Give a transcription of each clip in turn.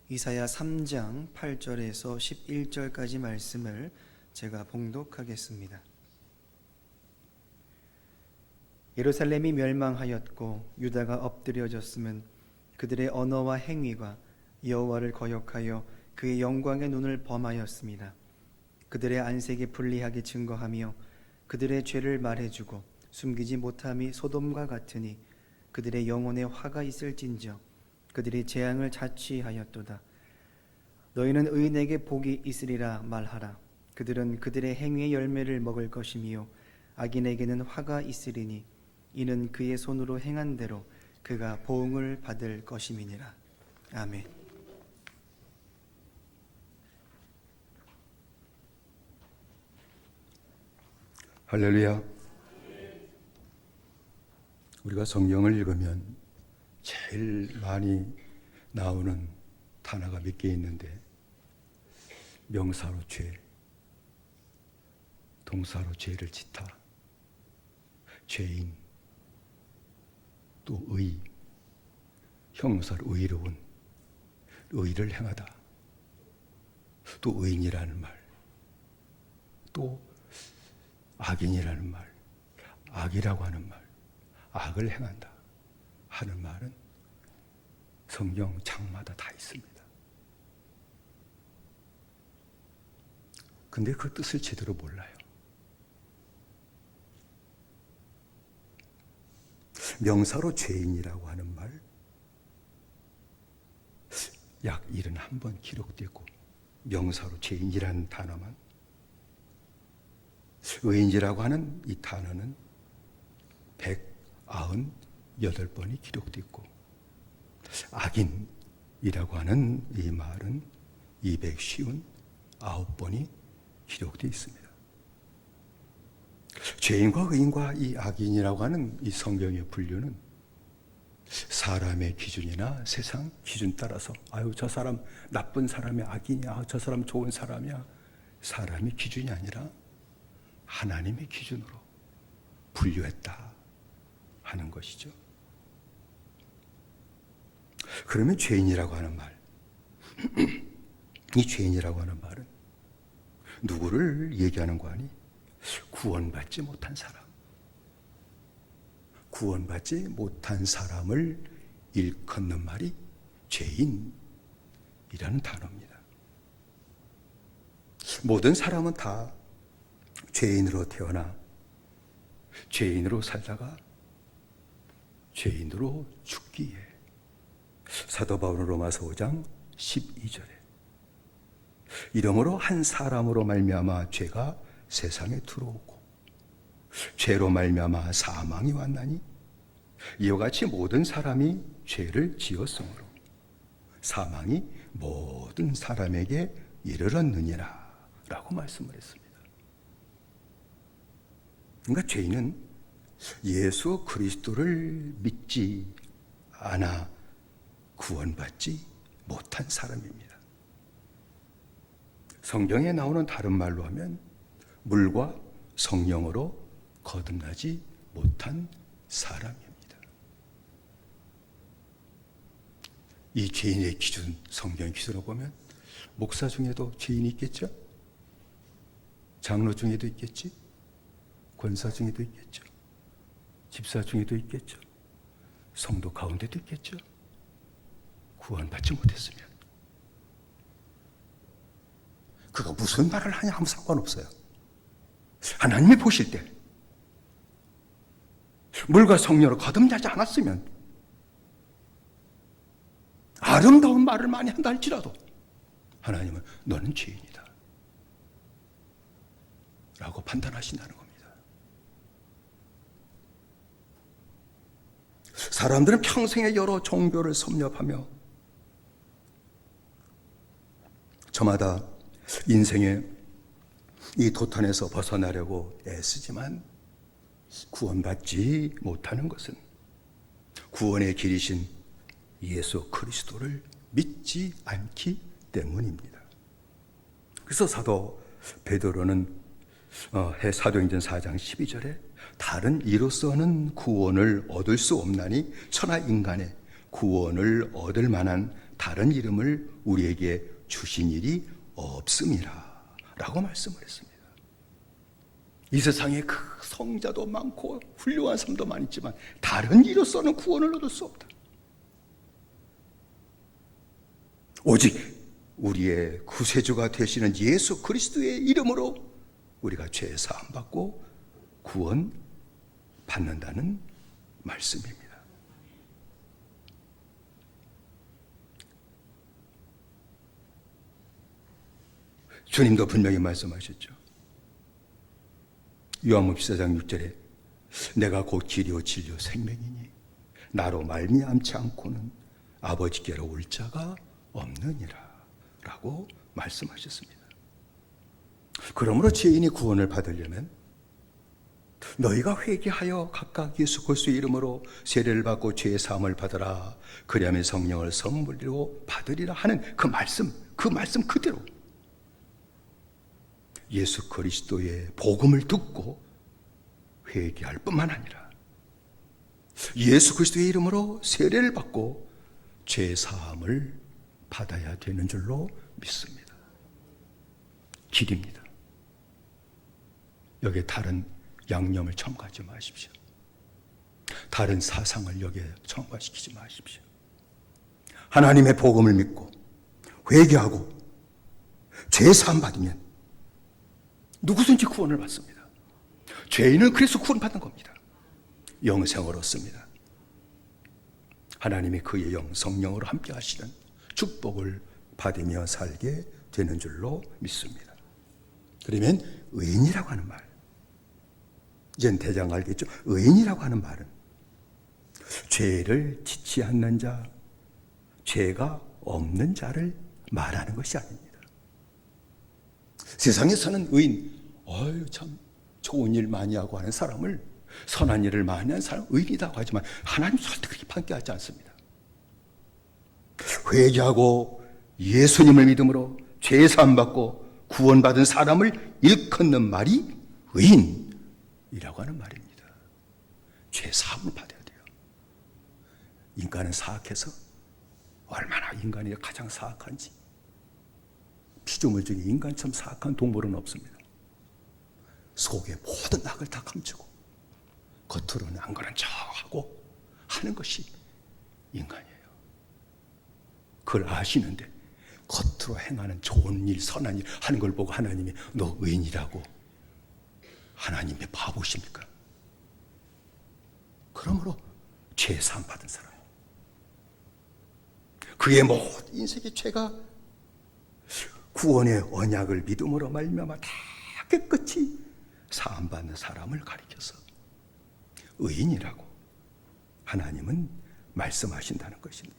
이사야 3장 8절에서 11절까지 말씀을 제가 봉독하겠습니다. 예루살렘이 멸망하였고 유다가 엎드려졌음은 그들의 언어와 행위가 여호와를 거역하여 그의 영광의 눈을 범하였습니다. 그들의 안색이 불리하게 증거하며 그들의 죄를 말해주고 숨기지 못함이 소돔과 같으니 그들의 영혼에 화가 있을진저 그들이 재앙을 자취하였도다. 너희는 의인에게 복이 있으리라 말하라. 그들은 그들의 행위의 열매를 먹을 것이며 악인에게는 화가 있으리니 이는 그의 손으로 행한 대로 그가 보응을 받을 것임이니라. 아멘. 할렐루야. 우리가 성경을 읽으면 제일 많이 나오는 단어가 몇 개 있는데, 명사로 죄, 동사로 죄를 짓다, 죄인, 또 의, 형용사로 의로운, 의를 행하다, 또 의인이라는 말, 또 악인이라는 말, 악이라고 하는 말, 악을 행한다 하는 말은 성경 장마다 다 있습니다. 근데 그 뜻을 제대로 몰라요. 명사로 죄인이라고 하는 말, 약 71번 기록되고, 명사로 죄인이라는 단어만, 의인이라고 하는 이 단어는 198번이 기록되고, 악인이라고 하는 이 말은 259번이 기록되어 있습니다. 죄인과 의인과 이 악인이라고 하는 이 성경의 분류는 사람의 기준이나 세상 기준 따라서, 아유 저 사람 나쁜 사람이 악인이야, 저 사람 좋은 사람이야, 사람의 기준이 아니라 하나님의 기준으로 분류했다 하는 것이죠. 그러면 죄인이라고 하는 말, 이 죄인이라고 하는 말은 누구를 얘기하는 거 아니? 구원받지 못한 사람, 구원받지 못한 사람을 일컫는 말이 죄인이라는 단어입니다. 모든 사람은 다 죄인으로 태어나 죄인으로 살다가 죄인으로 죽기에, 사도 바울은 로마서 5장 12절에 이러므로 한 사람으로 말미암아 죄가 세상에 들어오고 죄로 말미암아 사망이 왔나니 이와 같이 모든 사람이 죄를 지었으므로 사망이 모든 사람에게 이르렀느니라 라고 말씀을 했습니다. 그러니까 죄인은 예수 그리스도를 믿지 않아 구원받지 못한 사람입니다. 성경에 나오는 다른 말로 하면 물과 성령으로 거듭나지 못한 사람입니다. 이 죄인의 기준, 성경 기준으로 보면 목사 중에도 죄인이 있겠죠? 장로 중에도 있겠지? 권사 중에도 있겠죠? 집사 중에도 있겠죠? 성도 가운데도 있겠죠? 구원받지 못했으면 그가 무슨 말을 하냐 하면 상관없어요. 하나님이 보실 때 물과 성령으로 거듭나지 않았으면 아름다운 말을 많이 한다 할지라도 하나님은 너는 죄인이다 라고 판단하신다는 겁니다. 사람들은 평생에 여러 종교를 섭렵하며 저마다 인생의 이 도탄에서 벗어나려고 애쓰지만 구원받지 못하는 것은 구원의 길이신 예수 그리스도를 믿지 않기 때문입니다. 그래서 사도 베드로는 사도행전 4장 12절에 다른 이로서는 구원을 얻을 수 없나니 천하 인간의 구원을 얻을 만한 다른 이름을 우리에게 주신 일이 없음이라 라고 말씀을 했습니다. 이 세상에 그 성자도 많고 훌륭한 사람도 많지만 다른 이로서는 구원을 얻을 수 없다. 오직 우리의 구세주가 되시는 예수 그리스도의 이름으로 우리가 죄 사함 받고 구원 받는다는 말씀입니다. 주님도 분명히 말씀하셨죠. 요한복음 14장 6절에 내가 곧 길이요 진리요 생명이니 나로 말미암지 않고는 아버지께로 올 자가 없느니라 라고 말씀하셨습니다. 그러므로 죄인이 구원을 받으려면 너희가 회개하여 각각 예수 그리스도의 이름으로 세례를 받고 죄의 사함을 받으라. 그리하면 성령을 선물로 받으리라 하는 그 말씀 그대로 예수 그리스도의 복음을 듣고 회개할 뿐만 아니라 예수 그리스도의 이름으로 세례를 받고 죄 사함을 받아야 되는 줄로 믿습니다. 길입니다. 여기에 다른 양념을 첨가하지 마십시오. 다른 사상을 여기에 첨가시키지 마십시오. 하나님의 복음을 믿고 회개하고 죄 사함 받으면 누구든지 구원을 받습니다. 죄인은 그래서 구원받는 겁니다. 영생을 얻습니다. 하나님이 그의 영 성령으로 함께 하시는 축복을 받으며 살게 되는 줄로 믿습니다. 그러면 의인이라고 하는 말, 이젠 대장 알겠죠? 의인이라고 하는 말은 죄를 짓지 않는 자, 죄가 없는 자를 말하는 것이 아닙니다. 세상에서는 의인, 참 좋은 일 많이 하고 하는 사람을, 선한 일을 많이 하는 사람을 의인이라고 하지만 하나님 절대 그렇게 판결하지 않습니다. 회개하고 예수님을 믿음으로 죄 사함 받고 구원받은 사람을 일컫는 말이 의인이라고 하는 말입니다. 죄 사함을 받아야 돼요. 인간은 사악해서 얼마나 인간이 가장 사악한지, 피조물 중에 인간처럼 사악한 동물은 없습니다. 속에 모든 악을 다 감추고 겉으로는 안 그런 척하고 하는 것이 인간이에요. 그걸 아시는데 겉으로 행하는 좋은 일, 선한 일 하는 걸 보고 하나님이 너 의인이라고, 하나님의 바보십니까? 그러므로 죄 사함 받은 사람, 그의 모든 인생의 죄가 구원의 언약을 믿음으로 말미암아 다 깨끗이 사함 받는 사람을 가리켜서 의인이라고 하나님은 말씀하신다는 것입니다.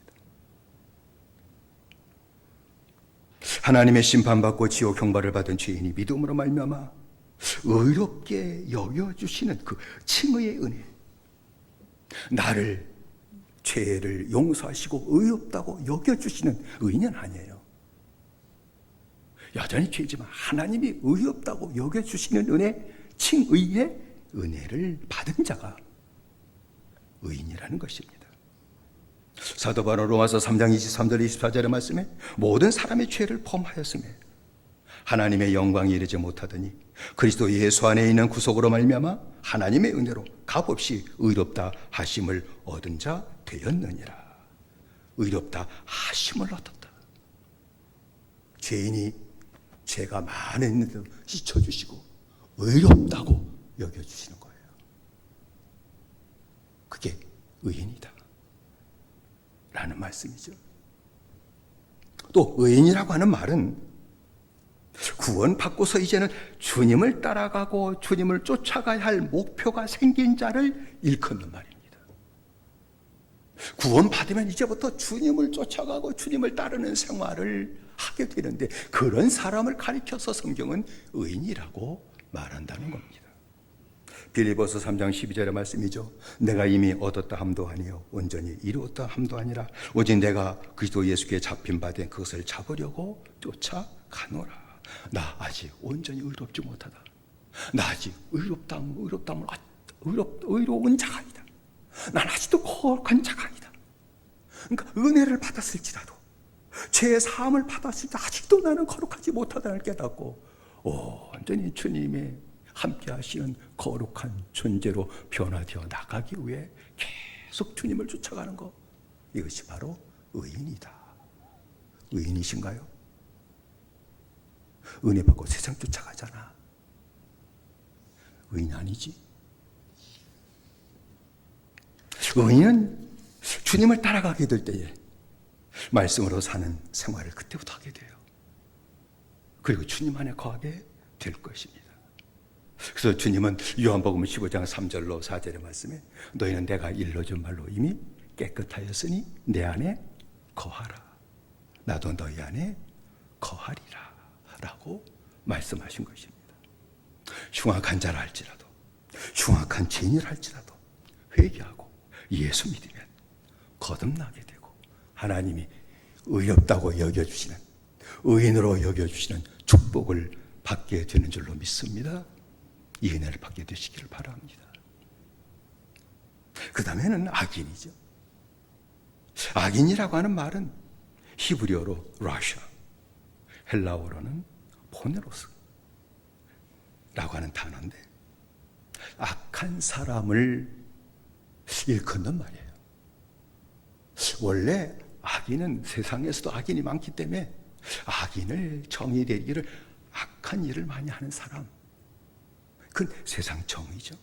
하나님의 심판받고 지옥 형벌을 받은 죄인이 믿음으로 말미암아 의롭게 여겨주시는 그 칭의의 은혜, 나를 죄를 용서하시고 의롭다고 여겨주시는 의인은 아니에요. 여전히 죄지만 하나님이 의롭다고 여겨주시는 은혜, 칭의의 은혜를 받은 자가 의인이라는 것입니다. 사도 바울 로마서 3장 23절 24절의 말씀에 모든 사람의 죄를 범하였으며 하나님의 영광에 이르지 못하더니 그리스도 예수 안에 있는 구속으로 말미암아 하나님의 은혜로 값없이 의롭다 하심을 얻은 자 되었느니라. 의롭다 하심을 얻었다. 죄인이 죄가 많았는데도 씻어주시고 의롭다고 여겨주시는 거예요. 그게 의인이다 라는 말씀이죠. 또 의인이라고 하는 말은 구원 받고서 이제는 주님을 따라가고 주님을 쫓아가야 할 목표가 생긴 자를 일컫는 말입니다. 구원 받으면 이제부터 주님을 쫓아가고 주님을 따르는 생활을 하게 되는데, 그런 사람을 가리켜서 성경은 의인이라고 말한다는 겁니다. 빌립보서 3장 12절의 말씀이죠. 내가 이미 얻었다 함도 아니요 온전히 이루었다 함도 아니라 오직 내가 그리스도 예수께 잡힌 바 된 그것을 잡으려고 쫓아가노라. 나 아직 온전히 의롭지 못하다. 나 아직 의로운 자가 아니다. 난 아직도 거룩한 자가 아니다. 그러니까 은혜를 받았을지라도 죄의 사함을 받았을 때 아직도 나는 거룩하지 못하다는 걸 깨닫고 온전히 주님의 함께 하시는 거룩한 존재로 변화되어 나가기 위해 계속 주님을 쫓아가는 것, 이것이 바로 의인이다. 의인이신가요? 은혜 받고 세상 쫓아가잖아. 의인 아니지? 의인은 주님을 따라가게 될 때에 말씀으로 사는 생활을 그때부터 하게 돼요. 그리고 주님 안에 거하게 될 것입니다. 그래서 주님은 요한복음 15장 3절로 4절의 말씀에 너희는 내가 일러준 말로 이미 깨끗하였으니 내 안에 거하라. 나도 너희 안에 거하리라 라고 말씀하신 것입니다. 흉악한 자라 할지라도, 흉악한 죄인이라 할지라도 회개하고 예수 믿으면 거듭나게 되고 하나님이 의롭다고 여겨주시는, 의인으로 여겨주시는 축복을 받게 되는 줄로 믿습니다. 이 은혜를 받게 되시기를 바랍니다. 그 다음에는 악인이죠. 악인이라고 하는 말은 히브리어로 라샤, 헬라어로는 포네로스 라고 하는 단어인데 악한 사람을 일컫는 말이에요. 원래 악인은 세상에서도 악인이 많기 때문에 악인을 정의 내리기를 악한 일을 많이 하는 사람, 그건 세상 정의죠.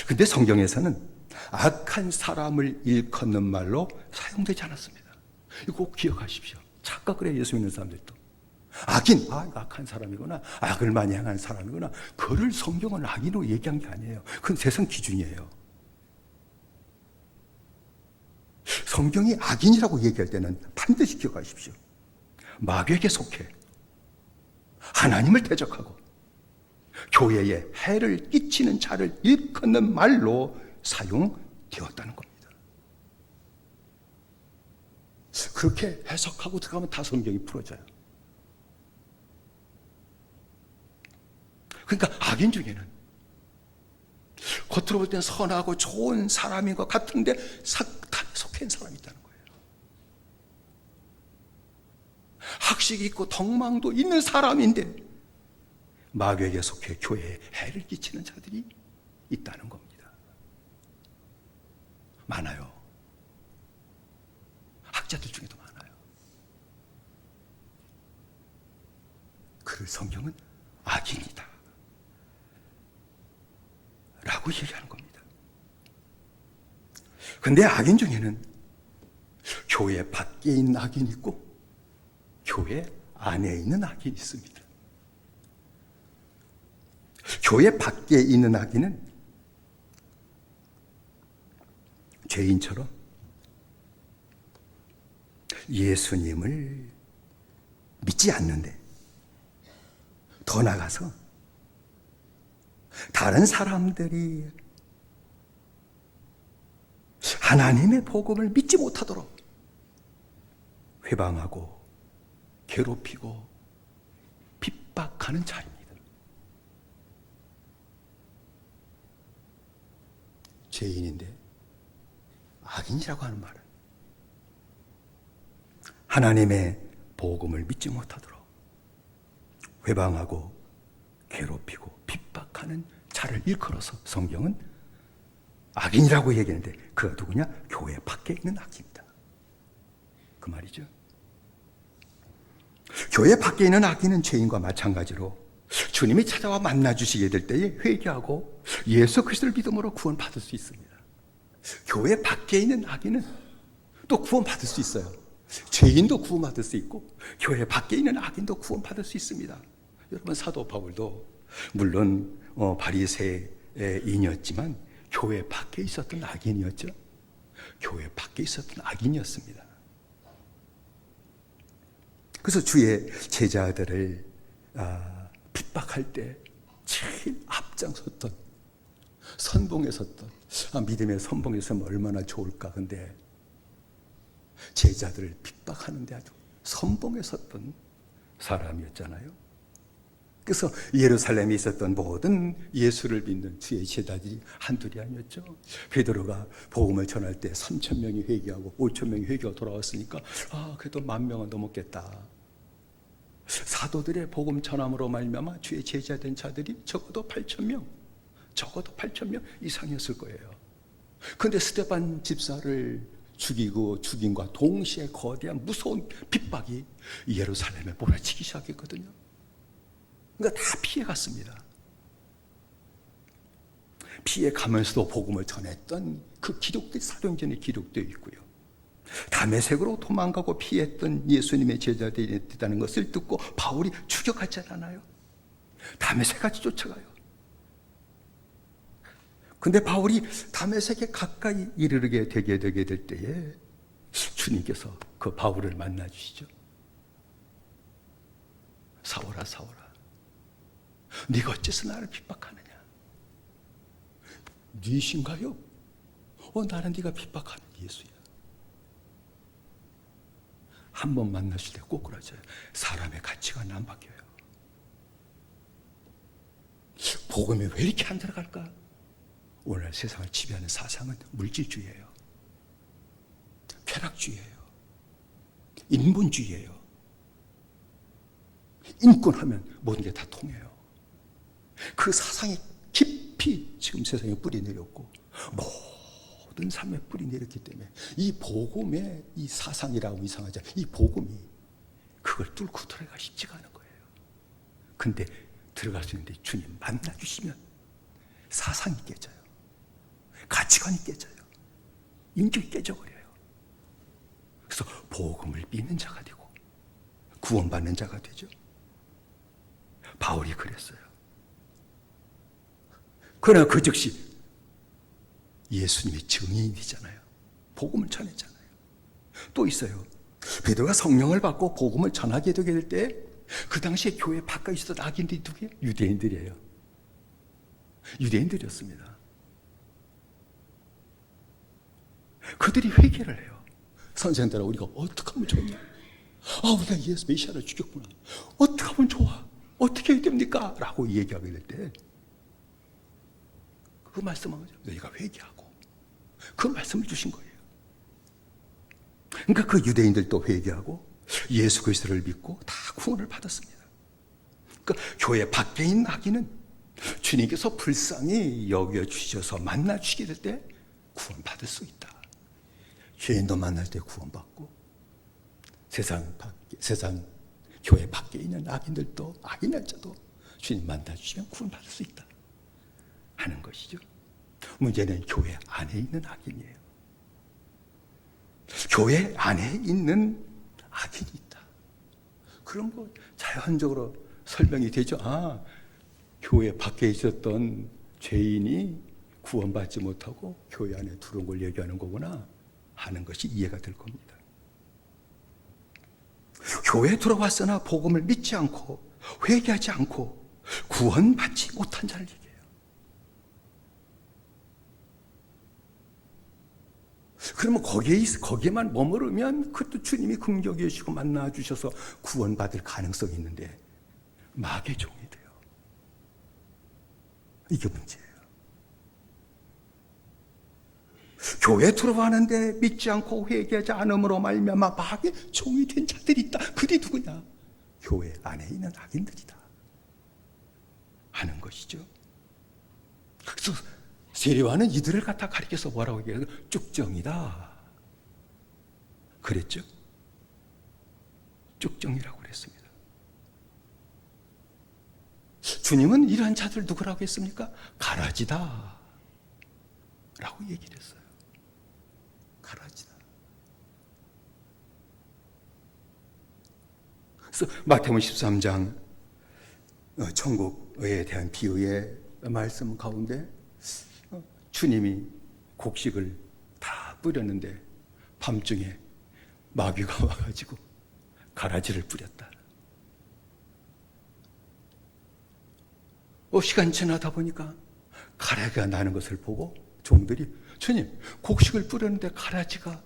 근데 성경에서는 악한 사람을 일컫는 말로 사용되지 않았습니다. 이거 꼭 기억하십시오. 착각을 해요, 예수 믿는 사람들도. 악인, 악한 사람이구나, 악을 많이 행한 사람이구나. 그를 성경은 악인으로 얘기한 게 아니에요. 그건 세상 기준이에요. 성경이 악인이라고 얘기할 때는 반드시 기억하십시오. 마귀에게 속해 하나님을 대적하고 교회에 해를 끼치는 자를 일컫는 말로 사용되었다는 겁니다. 그렇게 해석하고 들어가면 다 성경이 풀어져요. 그러니까 악인 중에는 겉으로 볼 때는 선하고 좋은 사람인 것 같은데 사탄에 속해 있는 사람이 있다는 거예요. 학식이 있고 덕망도 있는 사람인데 마귀에게 속해 교회에 해를 끼치는 자들이 있다는 겁니다. 많아요. 학자들 중에도 많아요. 그를 성경은 악인이다 라고 얘기하는 겁니다. 그런데 악인 중에는 교회 밖에 있는 악인이 있고 교회 안에 있는 악인이 있습니다. 교회 밖에 있는 악인은 죄인처럼 예수님을 믿지 않는데 더 나아가서 다른 사람들이 하나님의 복음을 믿지 못하도록 회방하고 괴롭히고 핍박하는 자입니다. 죄인인데 악인이라고 하는 말은 하나님의 복음을 믿지 못하도록 회방하고 괴롭히고 핍박하는 자를 일컬어서 성경은 악인이라고 얘기하는데 그가 누구냐? 교회 밖에 있는 악인이다. 그 말이죠. 교회 밖에 있는 악인은 죄인과 마찬가지로 주님이 찾아와 만나주시게 될 때에 회개하고 예수 그리스도를 믿음으로 구원받을 수 있습니다. 교회 밖에 있는 악인은 또 구원받을 수 있어요. 죄인도 구원받을 수 있고 교회 밖에 있는 악인도 구원받을 수 있습니다. 여러분, 사도 바울도 물론 바리새인이었지만 교회 밖에 있었던 악인이었죠. 교회 밖에 있었던 악인이었습니다. 그래서 주의 제자들을 핍박할 때 제일 앞장섰던, 선봉에 섰던, 믿음의 선봉에 서면 얼마나 좋을까. 근데 제자들을 핍박하는데 아주 선봉에 섰던 사람이었잖아요. 그래서 예루살렘에 있었던 모든 예수를 믿는 주의 제자들이 한둘이 아니었죠. 베드로가 복음을 전할 때 3,000명이 회개하고 5,000명이 회개가 돌아왔으니까 그래도 10,000명은 넘었겠다. 사도들의 복음 전함으로 말미암아 주의 제자된 자들이 적어도 8,000명 이상이었을 거예요. 그런데 스데반 집사를 죽이고 죽임과 동시에 거대한 무서운 핍박이 예루살렘에 몰아치기 시작했거든요. 그러니까 다 피해갔습니다. 피해가면서도 복음을 전했던 그 기록들, 사도행전에 기록되어 있고요. 다메섹으로 도망가고 피했던 예수님의 제자들이 있다는 것을 듣고 바울이 추격하지 않아요. 다메섹까지 쫓아가요. 근데 바울이 다메섹에 가까이 이르게 되게 될 때에 주님께서 그 바울을 만나 주시죠. 사울아, 사울아, 네가 어째서 나를 핍박하느냐? 네신가요? 나는 네가 핍박하는 예수야. 한 번 만나실 때 꼭 그러죠. 사람의 가치관은 안 바뀌어요. 복음이 왜 이렇게 안 들어갈까? 오늘 세상을 지배하는 사상은 물질주의예요. 쾌락주의예요. 인본주의예요. 인권하면 모든 게 다 통해요. 그 사상이 깊이 지금 세상에 뿌리 내렸고 모든 삶에 뿌리 내렸기 때문에 이 복음의 이 사상이라고 이상하죠. 이 복음이 그걸 뚫고 들어가기 쉽지가 않은 거예요. 근데 들어갈 수 있는데 주님 만나주시면 사상이 깨져요. 가치관이 깨져요. 인격이 깨져버려요. 그래서 복음을 믿는 자가 되고 구원받는 자가 되죠. 바울이 그랬어요. 그러나 그 즉시 예수님이 증인이잖아요. 복음을 전했잖아요. 또 있어요. 베드로가 성령을 받고 복음을 전하게 되게 될 때 그 당시에 교회 바깥에 있었던 악인들이 누구예요? 유대인들이에요. 유대인들이었습니다. 그들이 회개를 해요. 선생들아, 우리가 어떻게 하면 좋냐? 우리가 예수 메시아를 죽였구나. 어떻게 하면 좋아? 어떻게 해야 됩니까? 라고 얘기하게 될 때 그 말씀은 너희가 회개하고 그 말씀을 주신 거예요. 그러니까 그 유대인들도 회개하고 예수 그리스도를 믿고 다 구원을 받았습니다. 그러니까 교회 밖에 있는 악인은 주님께서 불쌍히 여겨주셔서 만나주시게 될 때 구원받을 수 있다. 죄인도 만날 때 구원받고 세상 교회 밖에 있는 악인들도 악인일자도 주님 만나주시면 구원받을 수 있다 하는 것이죠. 문제는 교회 안에 있는 악인이에요. 교회 안에 있는 악인이 있다. 그런 거 자연적으로 설명이 되죠. 교회 밖에 있었던 죄인이 구원받지 못하고 교회 안에 들어온 걸 얘기하는 거구나 하는 것이 이해가 될 겁니다. 교회에 들어왔으나 복음을 믿지 않고 회개하지 않고 구원받지 못한 자를 얘기해요. 그러면 거기에만 머무르면 그것도 주님이 긍휼히 여시고 만나 주셔서 구원받을 가능성이 있는데 마귀의 종이 돼요. 이게 문제예요. 교회에 들어가는데 믿지 않고 회개하지 않음으로 말미암아 마귀의 종이 된 자들이 있다. 그들이 누구냐? 교회 안에 있는 악인들이다 하는 것이죠. 그래서 세례요한은 이들을 갖다 가리켜서 뭐라고 얘기해요? 쭉정이다 그랬죠. 쭉정이라고 그랬습니다. 주님은 이러한 자들 누구라고 했습니까? 가라지다 라고 얘기를 했어요. 가라지다. 그래서 마태복음 13장 천국에 대한 비유의 말씀 가운데 주님이 곡식을 다 뿌렸는데 밤중에 마귀가 와가지고 가라지를 뿌렸다. 시간 지나다 보니까 가라지가 나는 것을 보고 종들이 주님 곡식을 뿌렸는데 가라지가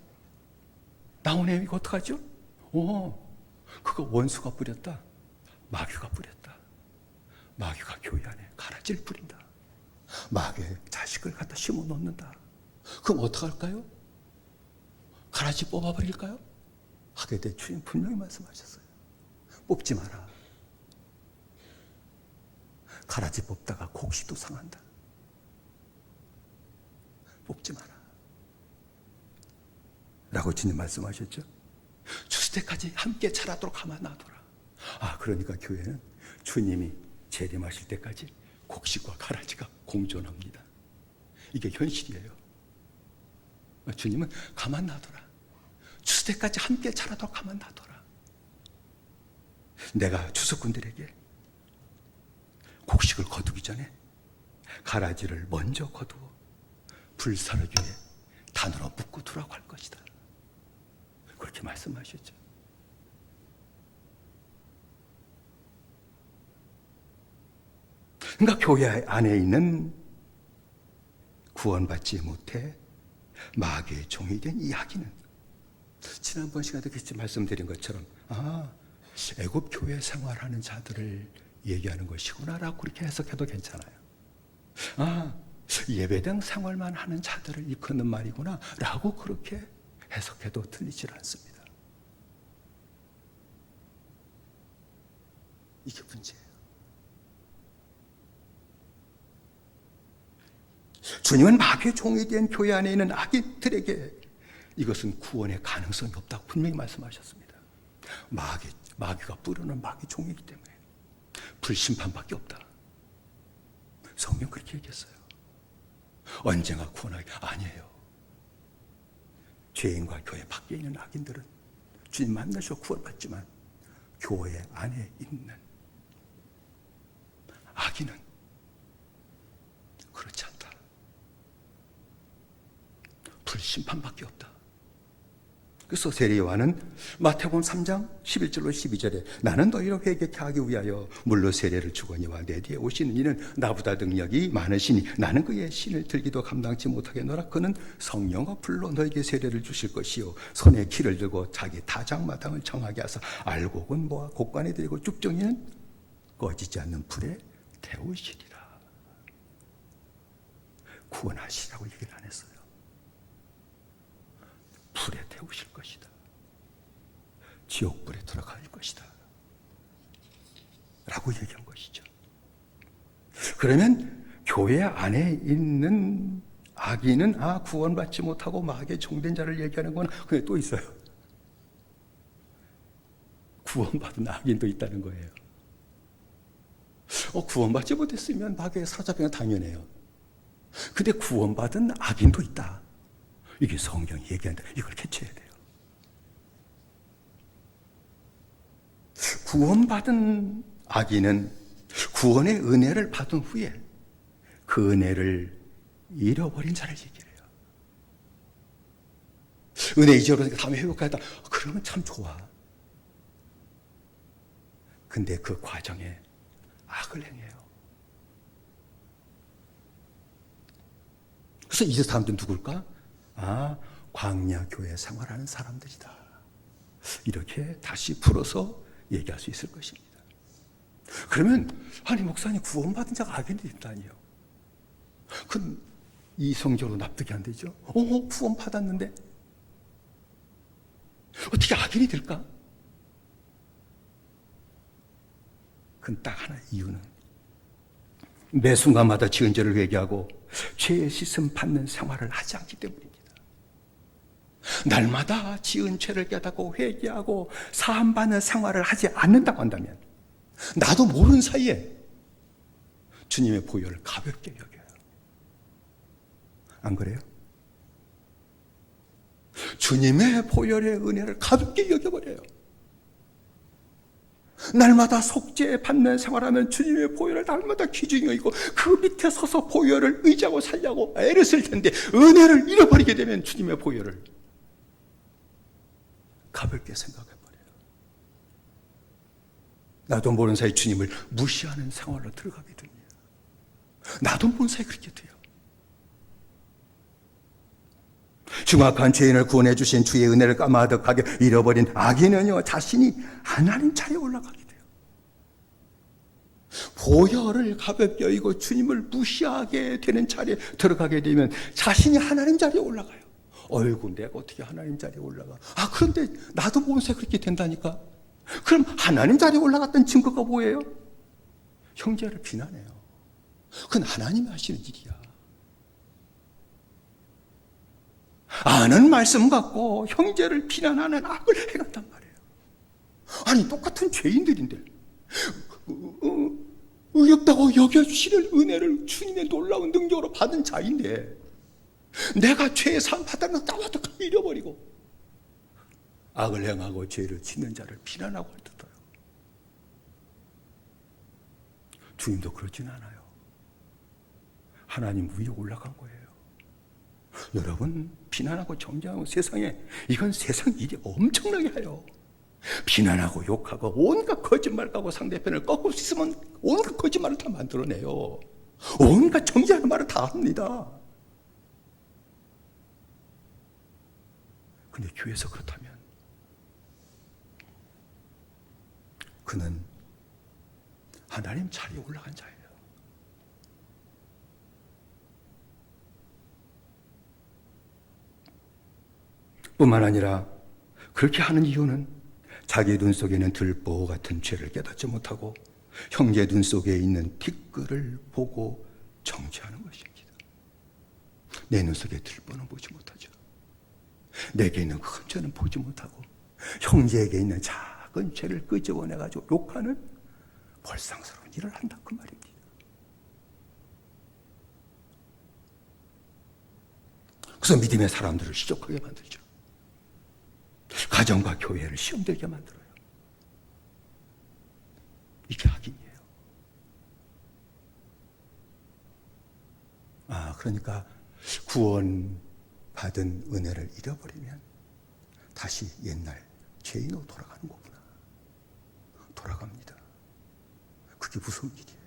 나오네. 이거 어떡하죠? 그거 원수가 뿌렸다. 마귀가 뿌렸다. 마귀가 교회 안에 가라지를 뿌린다. 마귀의 자식을 갖다 심어 놓는다. 그럼 어떡할까요? 가라지 뽑아버릴까요? 하게 돼 주님 분명히 말씀하셨어요. 뽑지 마라. 가라지 뽑다가 곡식도 상한다. 뽑지 마라. 라고 주님 말씀하셨죠. 추수 때까지 함께 자라도록 가만 놔둬라. 그러니까 교회는 주님이 재림하실 때까지 곡식과 가라지가 공존합니다. 이게 현실이에요. 주님은 가만 놔둬라. 추수 때까지 함께 자라도록 가만 놔둬라. 내가 추수꾼들에게 곡식을 거두기 전에 가라지를 먼저 거두어 불사르기에 단으로 묶고 두라고 할 것이다. 그렇게 말씀하셨죠. 그러니까 교회 안에 있는 구원받지 못해 마귀의 종이 된 이야기는 지난번 시간에 그렇게 말씀드린 것처럼 애굽 교회 생활하는 자들을 얘기하는 것이구나라고 그렇게 해석해도 괜찮아요. 예배당 생활만 하는 자들을 일컫는 말이구나 라고 그렇게 해석해도 틀리질 않습니다. 이게 문제예요. 주님은 마귀의 종이 된 교회 안에 있는 악인들에게 이것은 구원의 가능성이 없다고 분명히 말씀하셨습니다. 마귀가 뿌려놓은 마귀 종이기 때문에 불심판밖에 없다. 성경 그렇게 얘기했어요. 언젠가 구원하기 아니에요. 죄인과 교회 밖에 있는 악인들은 주님 만나셔 구원받지만 교회 안에 있는 악인은 그렇지 않다. 불심판밖에 없다. 그래서 세례요한은 마태복음 3장 11절로 12절에 나는 너희를 회개케 하기 위하여 물로 세례를 주거니와 내 뒤에 오시는 이는 나보다 능력이 많으시니 나는 그의 신을 들기도 감당치 못하겠노라. 그는 성령과 불로 너에게 세례를 주실 것이요 손에 키를 들고 자기 타작마당을 정하게 하사 알곡은 모아 곡간에 들이고 쭉정이는 꺼지지 않는 불에 태우시리라. 구원하시라고 얘기를 안 했어요. 불에 태우실 것이다. 지옥불에 들어갈 것이다. 라고 얘기한 것이죠. 그러면 교회 안에 있는 악인은 구원받지 못하고 마귀의 종된 자를 얘기하는 건 그게 또 있어요. 구원받은 악인도 있다는 거예요. 구원받지 못했으면 마귀에 사로잡히는 건 당연해요. 근데 구원받은 악인도 있다. 이게 성경이 얘기한다. 이걸 캐치해야 돼요. 구원받은 악인은 구원의 은혜를 받은 후에 그 은혜를 잃어버린 자를 얘기해요. 은혜 잊어버리니까 다음에 회복하겠다. 그러면 참 좋아. 근데 그 과정에 악을 행해요. 그래서 이 사람들은 누굴까? 광야교회 생활하는 사람들이다. 이렇게 다시 풀어서 얘기할 수 있을 것입니다. 그러면 목사님 구원받은 자가 악인이 있다니요. 그건 이성적으로 납득이 안 되죠. 구원받았는데 어떻게 악인이 될까? 그건 딱 하나 이유는 매 순간마다 지은 죄를 회개하고 죄의 씻음 받는 생활을 하지 않기 때문입니다. 날마다 지은 죄를 깨닫고 회개하고 사함받는 생활을 하지 않는다고 한다면 나도 모르는 사이에 주님의 보혈을 가볍게 여겨요. 안 그래요? 주님의 보혈의 은혜를 가볍게 여겨버려요. 날마다 속죄 받는 생활하면 주님의 보혈을 날마다 귀중히 여기고 그 밑에 서서 보혈을 의지하고 살려고 애를 쓸 텐데 은혜를 잃어버리게 되면 주님의 보혈을 가볍게 생각해버려요. 나도 모르는 사이 주님을 무시하는 생활로 들어가게 됩니다. 나도 모르는 사이 그렇게 돼요. 중악한 죄인을 구원해 주신 주의 은혜를 까마득하게 잃어버린 악인은요 자신이 하나님 차에 올라가게 돼요. 보혈을 가볍게 여기고 주님을 무시하게 되는 자리에 들어가게 되면 자신이 하나님 자리에 올라가요. 어이구, 내가 어떻게 하나님 자리에 올라가? 그런데 나도 모르면서 그렇게 된다니까. 그럼 하나님 자리에 올라갔던 증거가 뭐예요? 형제를 비난해요. 그건 하나님이 하시는 일이야. 아는 말씀 갖고 형제를 비난하는 악을 행한단 말이에요. 아니, 똑같은 죄인들인데 의롭다고 여겨주시는 은혜를 주님의 놀라운 능력으로 받은 자인데 내가 죄의 사함 받았나 따와도 잃어버리고 악을 행하고 죄를 짓는 자를 비난하고 있더라고요. 주님도 그러진 않아요. 하나님 위에 올라간 거예요. 여러분, 비난하고 정죄하고 세상에, 이건 세상 일이 엄청나게 해요. 비난하고 욕하고 온갖 거짓말 까고 상대편을 꺾을 수 있으면 온갖 거짓말을 다 만들어내요. 온갖 정죄하는 말을 다 합니다. 근데 교회에서 그렇다면 그는 하나님 자리에 올라간 자예요. 뿐만 아니라 그렇게 하는 이유는 자기 눈 속에 있는 들보 같은 죄를 깨닫지 못하고 형제 눈 속에 있는 티끌을 보고 정죄하는 것입니다. 내 눈 속에 들보는 보지 못하죠. 내게 있는 큰 죄는 보지 못하고 형제에게 있는 작은 죄를 끄집어내가지고 욕하는 벌상스러운 일을 한다, 그 말입니다. 그래서 믿음의 사람들을 시족하게 만들죠. 가정과 교회를 시험들게 만들어요. 이게 악인이에요. 그러니까 구원받은 은혜를 잃어버리면 다시 옛날 죄인으로 돌아가는 거구나. 돌아갑니다. 그게 무서운 일이에요.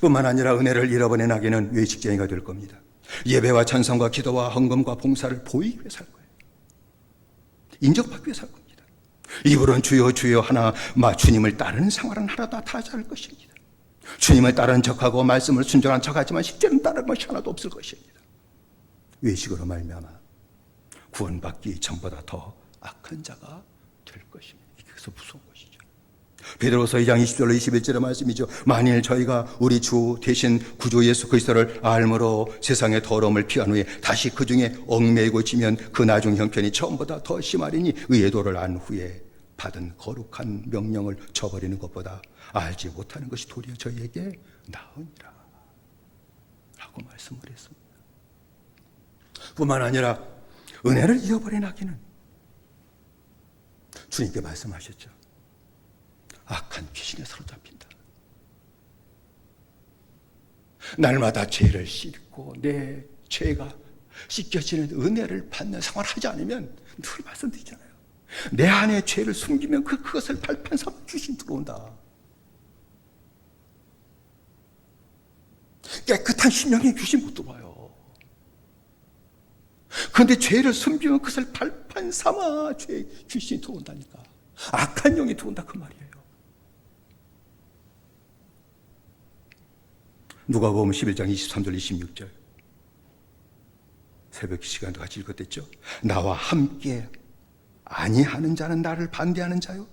뿐만 아니라 은혜를 잃어버린 악인은 외식쟁이가 될 겁니다. 예배와 찬송과 기도와 헌금과 봉사를 보이기 위해 살 거예요. 인정받기 위해 살 겁니다. 입으로는 주여 주여 하나 주님을 따르는 생활은 하나도 하지 않을 것입니다. 주님을 따르는 척하고 말씀을 순종한 척하지만 실제는 따르는 것이 하나도 없을 것입니다. 외식으로 말미암아 구원받기 전보다 더 악한 자가 될 것입니다. 이게 그래서 무서운 것이죠. 베드로서 2장 20절로 21절의 말씀이죠. 만일 저희가 우리 주 대신 구주 예수 그리스도를 알므로 세상의 더러움을 피한 후에 다시 그 중에 얽매이고 지면 그 나중 형편이 처음보다 더 심하리니 의의 도를 안 후에 받은 거룩한 명령을 저버리는 것보다 알지 못하는 것이 도리어 저희에게 나으니라 라고 말씀을 했습니다. 뿐만 아니라 은혜를 잃어버린 악인은 주님께 말씀하셨죠. 악한 귀신에 사로잡힌다. 날마다 죄를 씻고 내 죄가 씻겨지는 은혜를 받는 생활을 하지 않으면 늘 말씀드리잖아요. 내 안에 죄를 숨기면 그것을 발판 삼아 귀신 들어온다. 깨끗한 심령에 귀신 못 들어와요. 그런데 죄를 숨기면 그것을 발판 삼아 귀신이 들어온다니까. 악한 영이 들어온다, 그 말이에요. 누가복음 11장 23절 26절 새벽 시간도 같이 읽었댔죠. 나와 함께 아니하는 자는 나를 반대하는 자요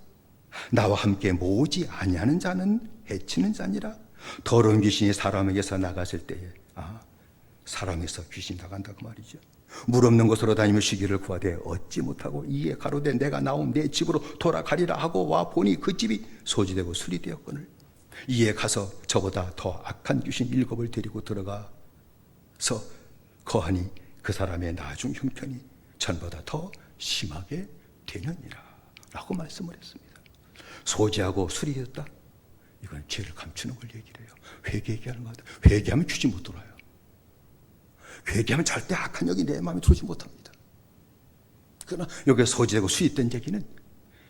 나와 함께 모으지 아니하는 자는 해치는 자니라. 더러운 귀신이 사람에게서 나갔을 때에 사람에서 귀신 나간다, 그 말이죠. 물 없는 곳으로 다니며 쉬기를 구하되 얻지 못하고 이에 가로되 내가 나온 내 집으로 돌아가리라 하고 와 보니 그 집이 소지되고 수리되었거늘 이에 가서 저보다 더 악한 귀신 7을 데리고 들어가서 거하니 그 사람의 나중 형편이 전보다 더 심하게 되느니라 라고 말씀을 했습니다. 소지하고 수리되었다, 이건 죄를 감추는 걸 얘기를 해요. 회개 얘기하는 것 같아요. 회개하면 귀신 못 들어와요. 회개하면 절대 악한 영이 내 마음에 들어오지 못합니다. 그러나 여기에 소지되고 수입된 얘기는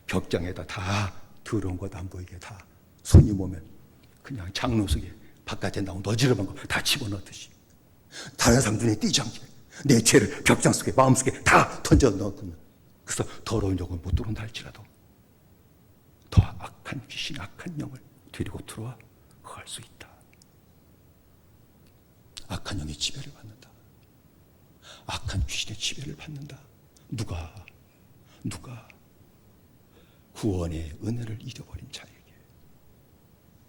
벽장에다 다 더러운 것 안 보이게 다 손님 오면 그냥 장로 속에 바깥에 나온 너지름한 거 다 집어넣듯이 다른 사람 눈에 띄지 않게 내 죄를 벽장 속에 마음속에 다 던져 넣거든. 그래서 더러운 영은 못 들어온다 할지라도 더 악한 귀신, 악한 영을 데리고 들어와 갈 수 있다. 악한 영의 지배를 받는다. 악한 귀신의 지배를 받는다. 누가 구원의 은혜를 잃어버린 자에게.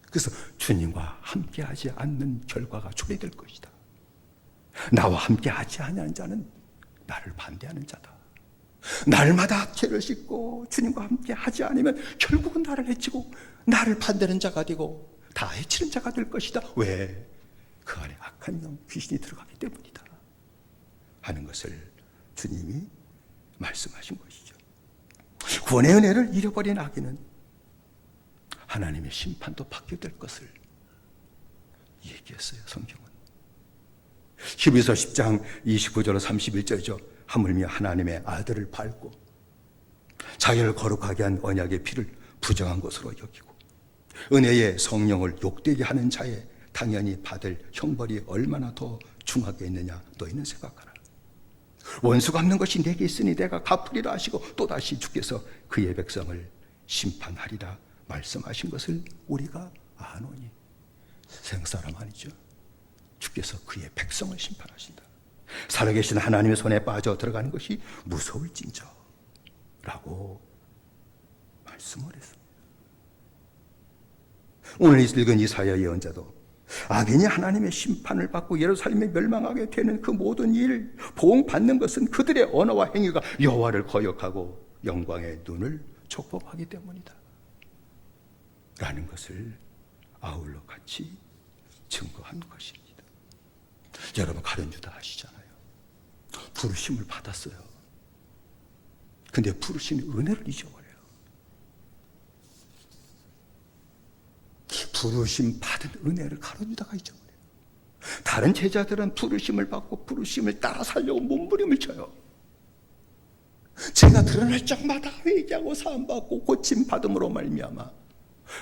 그래서 주님과 함께하지 않는 결과가 초래될 것이다. 나와 함께하지 않는 자는 나를 반대하는 자다. 날마다 죄를 씻고 주님과 함께하지 않으면 결국은 나를 해치고 나를 반대하는 자가 되고 다 해치는 자가 될 것이다. 왜? 그 안에 악한 영, 귀신이 들어가기 때문이다 하는 것을 주님이 말씀하신 것이죠. 구원의 은혜를 잃어버린 악인은 하나님의 심판도 받게 될 것을 얘기했어요, 성경은. 히브리서 10장 29절 31절이죠. 하물며 하나님의 아들을 밟고 자기를 거룩하게 한 언약의 피를 부정한 것으로 여기고 은혜의 성령을 욕되게 하는 자에 당연히 받을 형벌이 얼마나 더 중하겠느냐 너희는 생각하라. 원수 갚는 것이 내게 있으니 내가 갚으리라 하시고 또다시 주께서 그의 백성을 심판하리라 말씀하신 것을 우리가 아노니. 생사람 아니죠. 주께서 그의 백성을 심판하신다. 살아계신 하나님의 손에 빠져 들어가는 것이 무서울진저 라고 말씀을 했습니다. 오늘 읽은 이사야 예언자도 악인이 하나님의 심판을 받고 예루살렘에 멸망하게 되는 그 모든 일 보응받는 것은 그들의 언어와 행위가 여호와를 거역하고 영광의 눈을 촉법하기 때문이다 라는 것을 아울러 같이 증거한 것입니다. 여러분, 가룟 유다 아시잖아요. 부르심을 받았어요. 근데 부르심이 은혜를 잊어버려요. 부르심 받은 은혜를 가룟 유다가 잊어버려요. 다른 제자들은 부르심을 받고 부르심을 따라 살려고 몸부림을 쳐요. 제가 드러날 적마다 회개하고 사함받고 고침받음으로 말미암아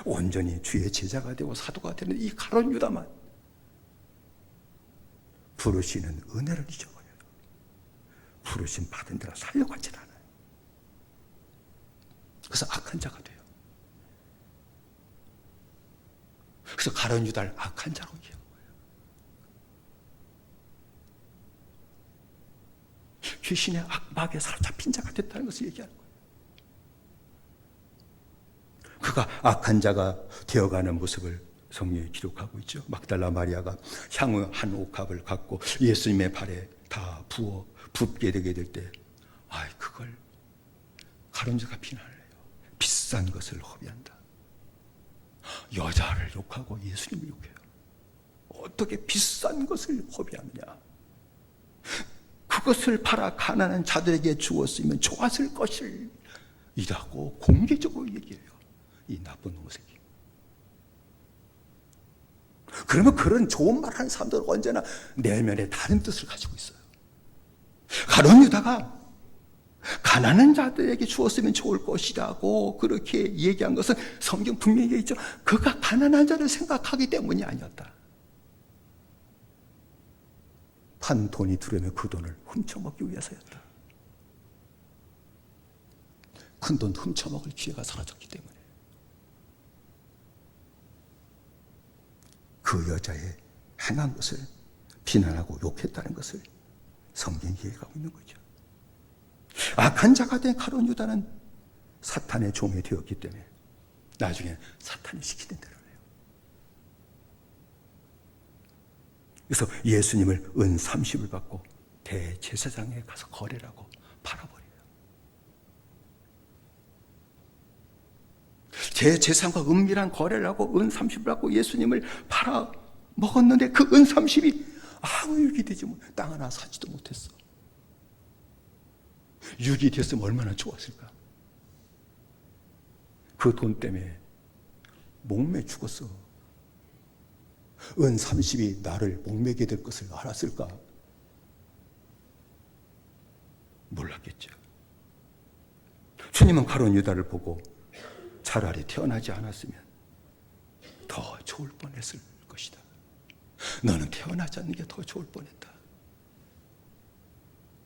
온전히 주의 제자가 되고 사도가 되는 이 가룟 유다만 부르시는 은혜를 잊어버려요. 부르심 받은 대로 살려가질 않아요. 그래서 악한 자가 돼요. 그래서 가룟 유다를 악한 자로 얘기한 거예요. 귀신의 악마에 사로잡힌 자가 됐다는 것을 얘기하는 거예요. 그가 악한 자가 되어가는 모습을 성경에 기록하고 있죠. 막달라 마리아가 향후 한 옥합을 갖고 예수님의 발에 다 부어 붓게 되게 될 때, 그걸 가룟 유다가 비난을 해요. 비싼 것을 허비한다. 여자를 욕하고 예수님을 욕해요. 어떻게 비싼 것을 허비하느냐. 그것을 팔아 가난한 자들에게 주었으면 좋았을 것을 이라고 공개적으로 얘기해요. 이 나쁜 놈새끼. 그러면 그런 좋은 말 하는 사람들은 언제나 내면에 다른 뜻을 가지고 있어요. 가룟 유다가 가난한 자들에게 주었으면 좋을 것이라고 그렇게 얘기한 것은 성경 분명히 얘기했죠. 그가 가난한 자를 생각하기 때문이 아니었다. 판 돈이 들어오면 그 돈을 훔쳐먹기 위해서였다. 큰 돈 훔쳐먹을 기회가 사라졌기 때문에. 그 여자의 행한 것을 비난하고 욕했다는 것을 성경이 얘기하고 있는 거죠. 악한 자가 된 가룟 유다는 사탄의 종이 되었기 때문에 나중에 사탄이 시키는 대로 해요. 그래서 예수님을 은 30을 받고 대제사장에 가서 거래라고 팔아버려요. 제사장과 은밀한 거래를 하고 은 30을 받고 예수님을 팔아 먹었는데 그 은 30이 아무 유익이 되지 뭐 땅 하나 사지도 못했어. 유익이 됐으면 얼마나 좋았을까. 그 돈 때문에 목매 죽었어. 은 30이 나를 목매게 될 것을 알았을까? 몰랐겠죠. 주님은 가룟 유다를 보고 차라리 태어나지 않았으면 더 좋을 뻔했을 것이다. 너는 태어나지 않는 게 더 좋을 뻔했다.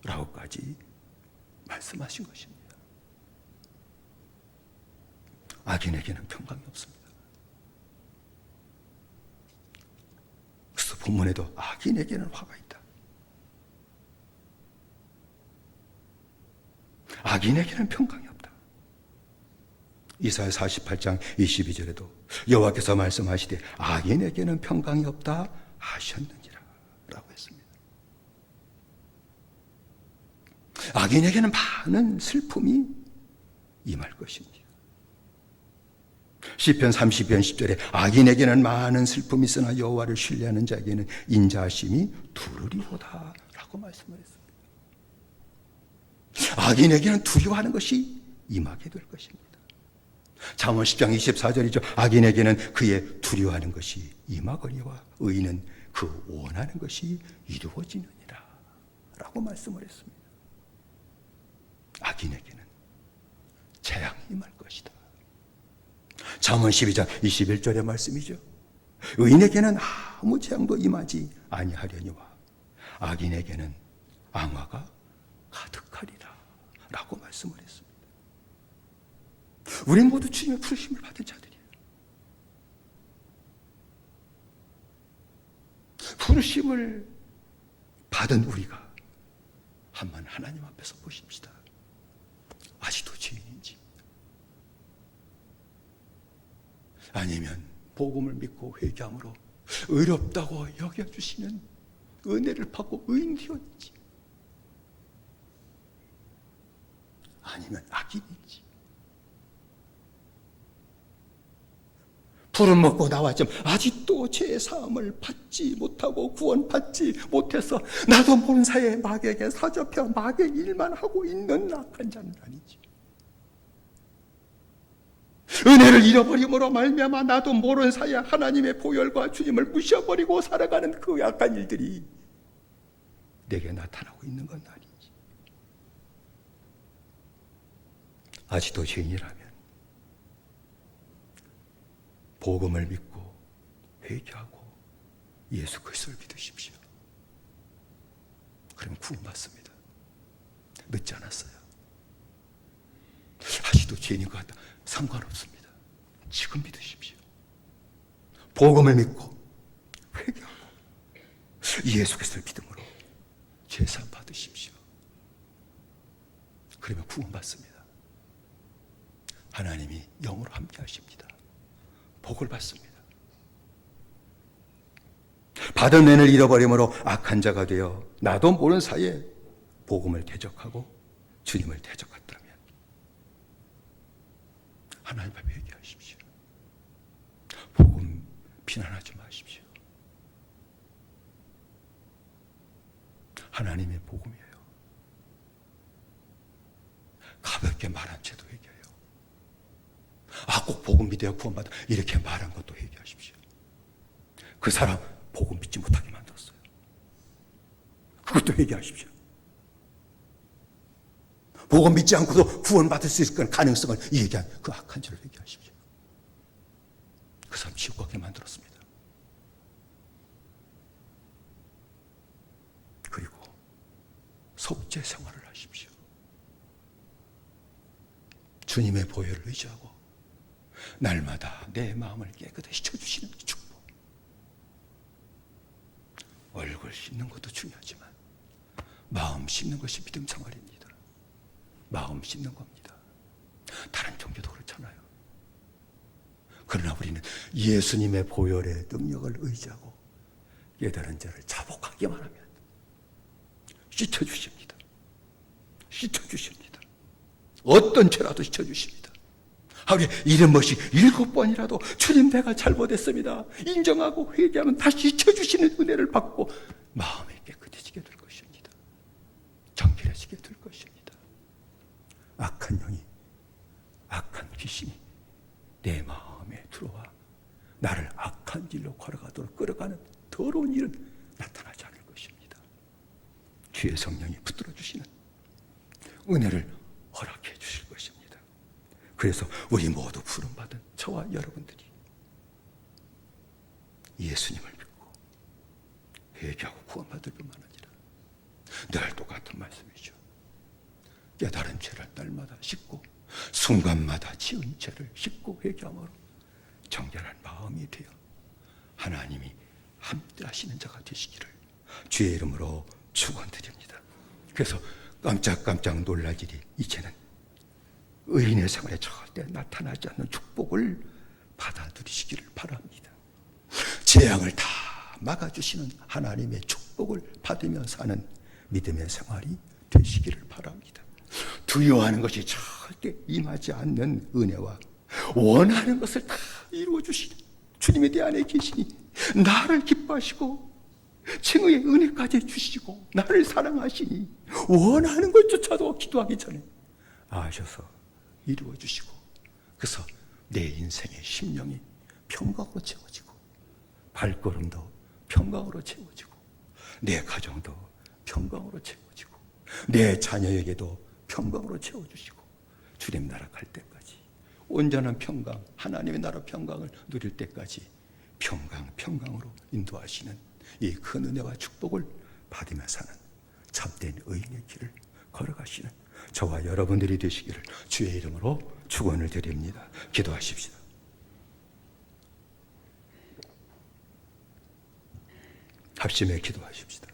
라고까지 말씀하신 것입니다. 악인에게는 평강이 없습니다. 그래서 본문에도 악인에게는 화가 있다. 악인에게는 평강이 없다. 이사야 48장 22절에도 여호와께서 말씀하시되 악인에게는 평강이 없다 하셨느니라 라고 했습니다. 악인에게는 많은 슬픔이 임할 것입니다. 시편 30편 10절에 악인에게는 많은 슬픔이 있으나 여호와를 신뢰하는 자에게는 인자하심이 두루리로다 라고 말씀을 했습니다. 악인에게는 두려워하는 것이 임하게 될 것입니다. 잠언 10장 24절이죠. 악인에게는 그의 두려워하는 것이 임하거니와 의인은 그 원하는 것이 이루어지느니라 라고 말씀을 했습니다. 악인에게는 재앙이 임할 것이다. 잠언 12장 21절의 말씀이죠. 의인에게는 아무 재앙도 임하지 아니하려니와 악인에게는 앙화가 가득하리라 라고 말씀을 했습니다. 우리 모두 주님의 부르심을 받은 자들이에요. 부르심을 받은 우리가 한번 하나님 앞에서 보십시다. 아직도 죄인인지 아니면 복음을 믿고 회개함으로 의롭다고 여겨주시는 은혜를 받고 의인 되었는지 아니면 악인인지 불은 먹고 나왔지만 아직도 죄 사함을 받지 못하고 구원받지 못해서 나도 모르는 사이에 마귀에게 사접혀 마귀의 일만 하고 있는 악한 자는 아니지. 은혜를 잃어버림으로 말미암아 나도 모르는 사이에 하나님의 보혈과 주님을 무시해버리고 살아가는 그 악한 일들이 내게 나타나고 있는 건 아니지. 아직도 죄인이라면 복음을 믿고 회개하고 예수 그리스도를 믿으십시오. 그럼 구원받습니다. 늦지 않았어요. 아직도 죄인인 것 같다. 상관없습니다. 지금 믿으십시오. 복음을 믿고 회개하고 예수 그리스도를 믿음으로 죄사함 받으십시오. 그러면 구원받습니다. 하나님이 영으로 함께 하십니다. 복을 받습니다. 받은 은혜를 잃어버림으로 악한 자가 되어 나도 모르는 사이에 복음을 대적하고 주님을 대적했다면 하나님 앞에 회개하십시오. 복음 비난하지 마십시오. 하나님의 복음이에요. 가볍게 말한 채도 회개해요. 꼭 복음 믿어야 구원받아 이렇게 말한 것도 회개하십시오. 그 사람 복음 믿지 못하게 만들었어요. 그것도 회개하십시오. 복음 믿지 않고도 구원받을 수 있을 가능성을 얘기한 그 악한 죄를 회개하십시오. 그 사람 지옥 가게 만들었습니다. 그리고 속죄 생활을 하십시오. 주님의 보혈을 의지하고 날마다 내 마음을 깨끗이 쳐주시는 축복. 얼굴 씻는 것도 중요하지만 마음 씻는 것이 믿음 생활입니다. 마음 씻는 겁니다. 다른 종교도 그렇잖아요. 그러나 우리는 예수님의 보혈의 능력을 의지하고 깨달은 자를 자복하기만 하면 씻어주십니다. 씻어주십니다. 어떤 죄라도 씻어주십니다. 하루에 70번씩 7번이라도 주님 내가 잘못했습니다. 인정하고 회개하면 다시 잊혀주시는 은혜를 받고 마음이 깨끗해지게 될 것입니다. 정결해지게 될 것입니다. 악한 영이, 악한 귀신이 내 마음에 들어와 나를 악한 길로 걸어가도록 끌어가는 더러운 일은 나타나지 않을 것입니다. 주의 성령이 붙들어 주시는 은혜를 허락해 주실 것입니다. 그래서 우리 모두 부름받은 저와 여러분들이 예수님을 믿고 회개하고 구원받을 뿐만 아니라 늘 똑같은 말씀이죠. 깨달은 죄를 날마다 씻고 순간마다 지은 죄를 씻고 회개함으로 정결한 마음이 되어 하나님이 함께 하시는 자가 되시기를 주의 이름으로 축원드립니다. 그래서 깜짝깜짝 놀랄 일이 이제는 의인의 생활에 절대 나타나지 않는 축복을 받아 누리시기를 바랍니다. 재앙을 다 막아주시는 하나님의 축복을 받으며 사는 믿음의 생활이 되시기를 바랍니다. 두려워하는 것이 절대 임하지 않는 은혜와 원하는 것을 다 이루어주시는 주님의 내 안에 계시니 나를 기뻐하시고 칭의의 은혜까지 주시고 나를 사랑하시니 원하는 것조차도 기도하기 전에 아셔서 이루어주시고, 그래서 내 인생의 심령이 평강으로 채워지고 발걸음도 평강으로 채워지고 내 가정도 평강으로 채워지고 내 자녀에게도 평강으로 채워주시고 주님 나라 갈 때까지 온전한 평강, 하나님의 나라 평강을 누릴 때까지 평강으로 인도하시는 이 큰 은혜와 축복을 받으며 사는 참된 의인의 길을 걸어가시는 저와 여러분들이 되시기를 주의 이름으로 축원을 드립니다. 기도하십시다. 합심해 기도하십시다.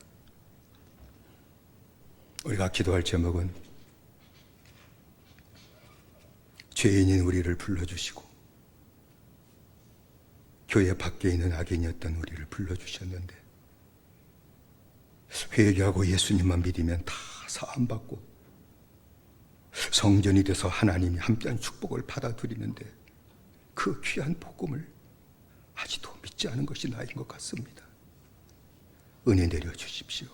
우리가 기도할 제목은 죄인인 우리를 불러주시고 교회 밖에 있는 악인이었던 우리를 불러주셨는데 회개하고 예수님만 믿으면 다 사함받고 성전이 돼서 하나님이 함께한 축복을 받아들이는데 그 귀한 복음을 아직도 믿지 않은 것이 나인 것 같습니다. 은혜 내려주십시오.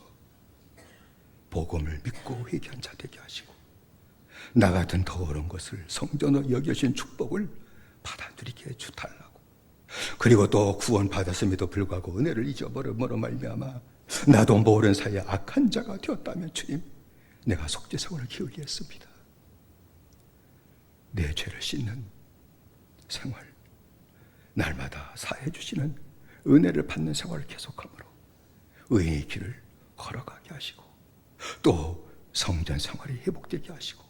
복음을 믿고 회개한 자 되게 하시고 나 같은 더 어려운 것을 성전으로 여겨진 축복을 받아들이게 해주달라고, 그리고 또 구원 받았음에도 불구하고 은혜를 잊어버림으로 말미암아 나도 모르는 사이에 악한 자가 되었다면 주님, 내가 속죄성을 기울게 했습니다. 내 죄를 씻는 생활, 날마다 사해 주시는 은혜를 받는 생활을 계속함으로 의인의 길을 걸어가게 하시고 또 성전 생활이 회복되게 하시고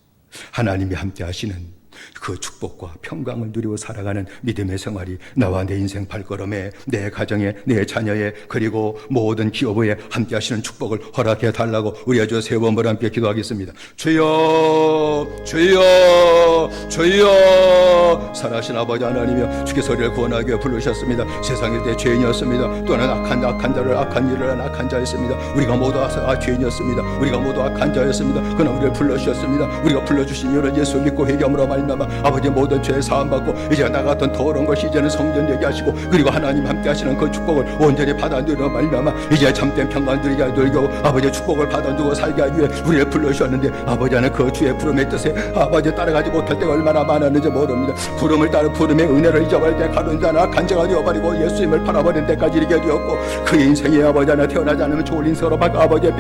하나님이 함께 하시는 그 축복과 평강을 누리고 살아가는 믿음의 생활이 나와 내 인생 발걸음에, 내 가정에, 내 자녀에, 그리고 모든 기업에 함께 하시는 축복을 허락해 달라고 우리 아주 세 번 함께 기도하겠습니다. 주여, 주여, 주여. 살아신 아버지 하나님이여, 주께서 우리를 구원하게 부르셨습니다. 세상일 때 죄인이었습니다. 또는 악한 자를 악한 일을 한 악한 자였습니다. 우리가 모두 죄인이었습니다. 우리가 모두 악한 자였습니다. 그러나 우리를 불러주셨습니다. 우리가 불러주신 이유는 예수 믿고 회개함으로 말미암아 아버지 모든 죄 사함받고 이제 나 같은 더러운 것이 이제는 성전 되게 하시고, 그리고 하나님 함께 하시는 그 축복을 온전히 받아들여 말미암아 이제 참된 평강 누리게 하시고 아버지의 축복을 받아두고 살게 하기 위해 우리를 불러주셨는데, 아버지는 그 주의 부름의 뜻에 아버지 따라가지 못할 때가 얼마나 많았는지 모릅니다. 부름을 따라 부름의 은혜를 잊어버릴 때 가는 자는 악한 자가 되어버리고 예수님을 팔아버린 때까지 이르게 되었고, 그의 인생에 아버지 하나 태어나지 않으면 좋은 인생으로 바꿔 아버지의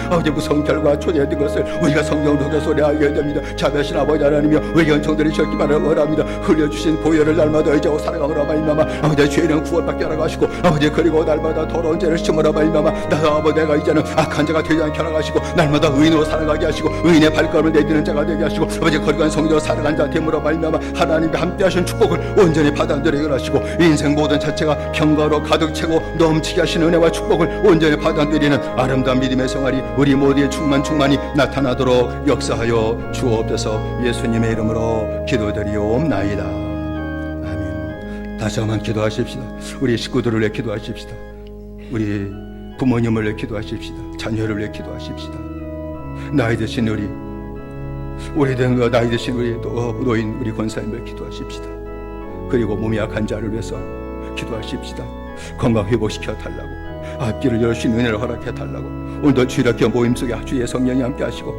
아버지 무서운 결과가 초래된 것을 우리가 성경을 통해서 알게 됩니다. 자비하신 아버지 하나님이여, 의견청들이 주셨기만을 원합니다. 흘려주신 보혈을 날마다 의지하고 살아가므로 말미암아 아버지의 죄는 구원받게 하라가시고 아버지 그리고 날마다 더러운 죄를 심으라 말미암아 나도 아버지 내가 이제는 악한 자가 되지 않게 하라가시고 날마다 의인으로 살아가게 하시고 의인의 발걸음을 내디는 자가 되게 하시고 아버지 거룩한 성도로 살아간 자 되므로 말미암아 하나님과 함께하신 축복을 온전히 받아들이게 하시고 인생 모든 자체가 평강으로 가득 채고 넘치게 하신 은혜와 축복을 온전히 받아들이는 아름다운 믿음의 생활이 우리 모두의 충만히 나타나도록 역사하여 주옵소서. 예수님의 이름으로 기도드리옵나이다. 아멘. 다시 한번 기도하십시다. 우리 식구들을 위해 기도하십시다. 우리 부모님을 위해 기도하십시다. 자녀를 위해 기도하십시다. 나이 드신 우리 오래된 나이 드신 우리 노인 우리 권사님을 기도하십시다. 그리고 몸이 약한 자를 위해서 기도하십시다. 건강 회복시켜 달라고, 앞길을 열 수 있는 은혜를 허락해 달라고, 오늘도 주일학교 모임 속에 주의 성령이 함께 하시고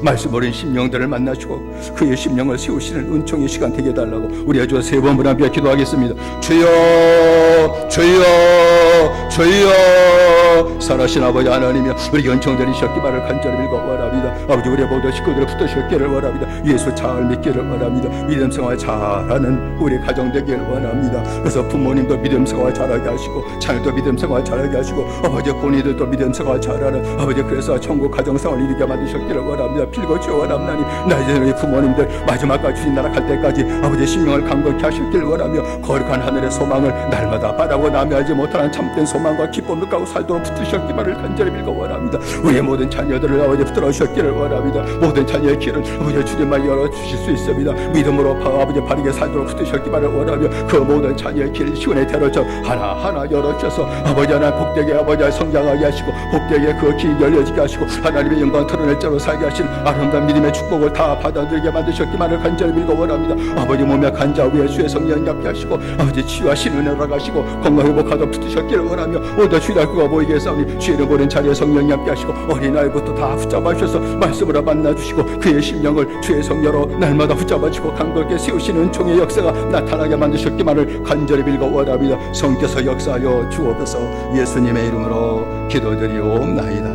말씀 어린 심령들을 만나시고 그의 심령을 세우시는 은총의 시간 되게 해달라고 우리 아주 세 번 함께 기도하겠습니다. 주여, 주여, 주여. 주여 살아신 아버지 하나님이여 우리 연청드리셨기만을 간절히 빌고 원합니다. 아버지 우리의 모든 식구들을 붙드셨기를 원합니다. 예수 잘 믿기를 원합니다. 믿음 생활 잘하는 우리 가정 되기를 원합니다. 그래서 부모님도 믿음 생활 잘하게 하시고 자녀도 믿음 생활 잘하게 하시고 아버지 본인들도 믿음 생활 잘하는 아버지 그래서 천국 가정 생활 이루게 만드셨기를 원합니다. 빌고 주여 원합나니 나이든 우리 부모님들 마지막까지 주님 나라 갈 때까지 아버지 심령을 강건케 하셨기를 원하며 거룩한 하늘의 소망을 날마다 바라고 남해하지 못하는 참된 소망과 기쁨을 갖고 살도록 붙으셨기만을 간절히 빌고 원합니다. 우리의 모든 자녀들을 아버지 붙들어 주셨기를 원합니다. 모든 자녀의 길은 아버지 주님만 열어주실 수 있습니다. 믿음으로 아버지 바르게 살도록 붙으셨기만을 원하며 그 모든 자녀의 길 시온의 대로처 하나하나 열어주셔서 아버지 하나 복되게 아버지 성장하게 하시고 복되게 그 길이 열려지게 하시고 하나님의 영광 드러낼 자로 살게 하신 아름다운 믿음의 축복을 다 받아들이게 만드셨기만을 간절히 빌고 원합니다. 아버지 몸에 간자 위에 주의 성령 납게 하시고 아버지 치유하신 은혜로 가시고 건강 회복하도록 붙으셨기를 원하며 오늘 주일날 그가 보이게 싸우니 주의를 보는 자리에 성령 납게 하시고 어린아이부터 다 붙잡아 주셔서 말씀으로 만나주시고 그의 심령을 주의 성령으로 날마다 붙잡아 주고 강건하게 세우시는 종의 역사가 나타나게 만드셨기만을 간절히 빌고 원합니다. 성께서 역사하여 주옵소서. 예수님의 이름으로 기도드리옵나이다.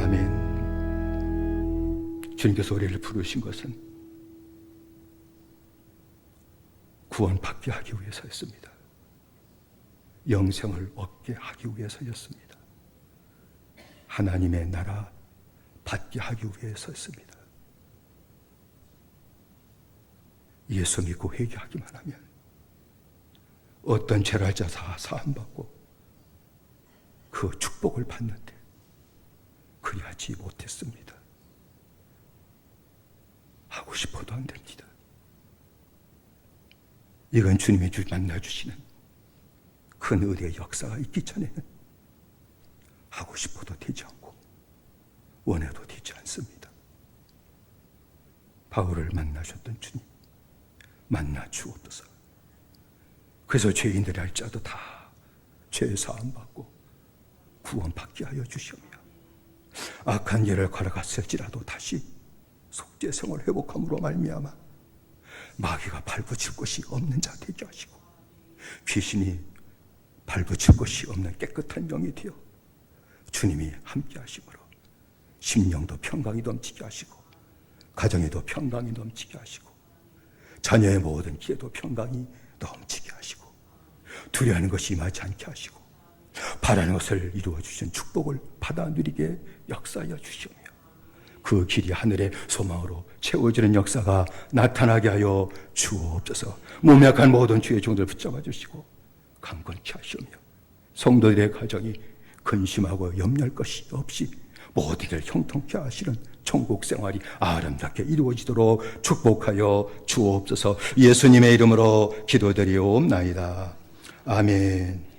아멘. 주님께서 우리를 부르신 것은 구원받게 하기 위해서였습니다. 영생을 얻게 하기 위해서였습니다. 하나님의 나라 받게 하기 위해서였습니다. 예수 믿고 회개하기만 하면 어떤 죄를 할자 다 사함받고 그 축복을 받는데 그리하지 못했습니다. 하고 싶어도 안 됩니다. 이건 주님의 만나주시는 큰 은혜의 역사가 있기 전에는 하고 싶어도 되지 않고 원해도 되지 않습니다. 바울을 만나셨던 주님 만나 주옵소서. 그래서 죄인들의 할자도 다 죄 사함 받고 구원받게 하여 주시며 악한 일을 걸어갔을지라도 다시 속죄성을 회복함으로 말미암아 마귀가 발붙일 것이 없는 자 되게 하시고 귀신이 발붙일 것이 없는 깨끗한 영이 되어 주님이 함께 하심으로 심령도 평강이 넘치게 하시고 가정에도 평강이 넘치게 하시고 자녀의 모든 길에도 평강이 넘치게 하시고 두려워하는 것이 임하지 않게 하시고 바라는 것을 이루어 주신 축복을 받아 누리게 역사하여 주시며 그 길이 하늘의 소망으로 채워지는 역사가 나타나게 하여 주옵소서. 몸에 약한 모든 주의 종들 붙잡아 주시고 강건케 하시며 성도들의 가정이 근심하고 염려할 것이 없이 모든 걸 형통케 하시는 천국 생활이 아름답게 이루어지도록 축복하여 주옵소서. 예수님의 이름으로 기도드리옵나이다. 아멘.